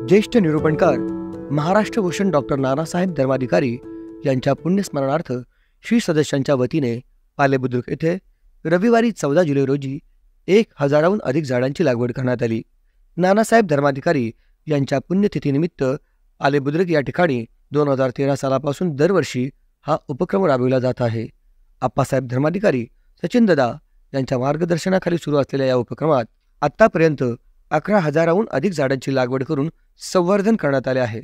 ज्येष्ठ निरूपणकार महाराष्ट्र भूषण डॉक्टर नानासाहेब धर्माधिकारी यांच्या पुण्यस्मरणार्थ श्री सदस्यांच्या वतीने पालेबुद्रुक येथे रविवारी 14 जुलै रोजी 1000हून अधिक झाडांची लागवड करण्यात आली। नानासाहेब धर्माधिकारी यांच्या पुण्यतिथीनिमित्त पालेबुद्रुक या ठिकाणी 2013 सालापासून दरवर्षी हा उपक्रम राबविला जात आहे। आप्पासाहेब धर्माधिकारी, सचिन दादा यांच्या मार्गदर्शनाखाली सुरू असलेल्या या उपक्रमात आतापर्यंत 11,000हून अधिक झाडांची लागवड करून संवर्धन करण्यात आले आहे।